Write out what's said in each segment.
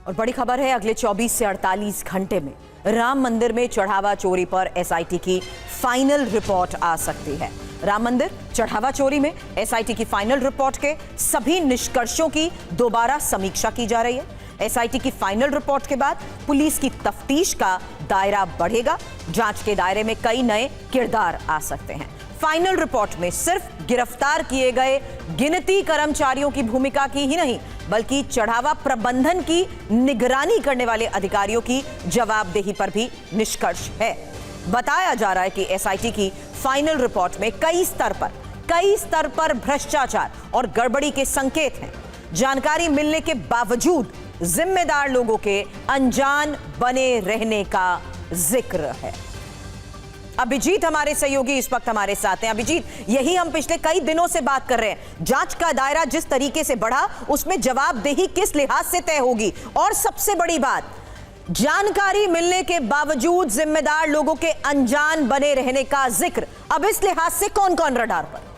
और बड़ी खबर है, अगले 24 से 48 घंटे में राम मंदिर में चढ़ावा चोरी पर एसआईटी की फाइनल रिपोर्ट आ सकती है। राम मंदिर चढ़ावा चोरी में एसआईटी की फाइनल रिपोर्ट के सभी निष्कर्षों की दोबारा समीक्षा की जा रही है। एसआईटी की फाइनल रिपोर्ट के बाद पुलिस की तफ्तीश का दायरा बढ़ेगा। जांच के दायरे में कई नए किरदार आ सकते हैं। फाइनल रिपोर्ट में सिर्फ गिरफ्तार किए गए गिनती कर्मचारियों की भूमिका की ही नहीं, बल्कि चढ़ावा प्रबंधन की निगरानी करने वाले अधिकारियों की जवाबदेही पर भी निष्कर्ष है। बताया जा रहा है कि एसआईटी की फाइनल रिपोर्ट में कई स्तर पर भ्रष्टाचार और गड़बड़ी के संकेत हैं। जानकारी मिलने के बावजूद जिम्मेदार लोगों के अनजान बने रहने का जिक्र है। अभिजीत हमारे सहयोगी इस वक्त हमारे साथ हैं। अभिजीत, यही हम पिछले कई दिनों से बात कर रहे हैं। जांच का दायरा जिस तरीके से बढ़ा, उसमें जवाबदेही किस लिहाज से तय होगी, और सबसे बड़ी बात, जानकारी मिलने के बावजूद जिम्मेदार लोगों के अनजान बने रहने का जिक्र। अब इस लिहाज से कौन कौन रडार पर?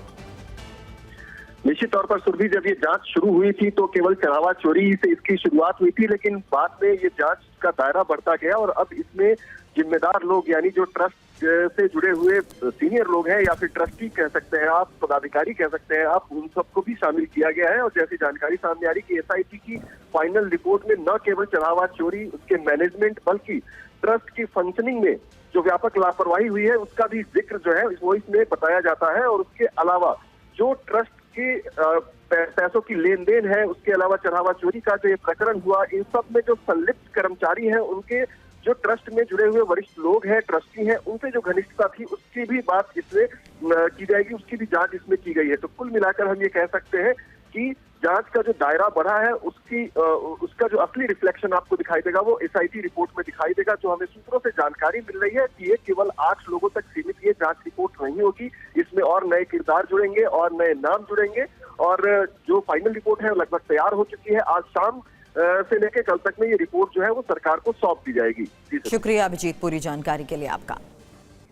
निश्चित तौर पर सुरभि, जब ये जांच शुरू हुई थी तो केवल चढ़ावा चोरी से इसकी शुरुआत हुई थी, लेकिन बाद में ये जांच का दायरा बढ़ता गया और अब इसमें जिम्मेदार लोग, यानी जो ट्रस्ट से जुड़े हुए सीनियर लोग हैं या फिर ट्रस्टी कह सकते हैं आप, पदाधिकारी कह सकते हैं आप, उन सबको भी शामिल किया गया है। और जैसी जानकारी सामने आ रही कि एसआईटी की फाइनल रिपोर्ट में न केवल चढ़ावा चोरी, उसके मैनेजमेंट, बल्कि ट्रस्ट की फंक्शनिंग में जो व्यापक लापरवाही हुई है उसका भी जिक्र जो है वो इसमें बताया जाता है। और उसके अलावा जो ट्रस्ट के पैसों की लेन देन है, उसके अलावा चढ़ावा चोरी का जो ये प्रकरण हुआ, इन सब में जो संलिप्त कर्मचारी हैं, उनके जो ट्रस्ट में जुड़े हुए वरिष्ठ लोग हैं, ट्रस्टी हैं, उनसे जो घनिष्ठता थी उसकी भी बात इसमें की जाएगी, उसकी भी जांच इसमें की गई है। तो कुल मिलाकर हम ये कह सकते हैं कि जांच का जो दायरा बढ़ा है उसका जो असली रिफ्लेक्शन आपको दिखाई देगा वो एसआईटी रिपोर्ट में दिखाई देगा। जो हमें सूत्रों से जानकारी मिल रही है कि ये केवल 8 लोगों तक सीमित ये जांच रिपोर्ट नहीं होगी, इसमें और नए किरदार जुड़ेंगे और नए नाम जुड़ेंगे। और जो फाइनल रिपोर्ट है लगभग तैयार हो चुकी है। आज शाम से लेकर कल तक में ये रिपोर्ट जो है वो सरकार को सौंप दी जाएगी। शुक्रिया अभिजीत, पूरी जानकारी के लिए आपका।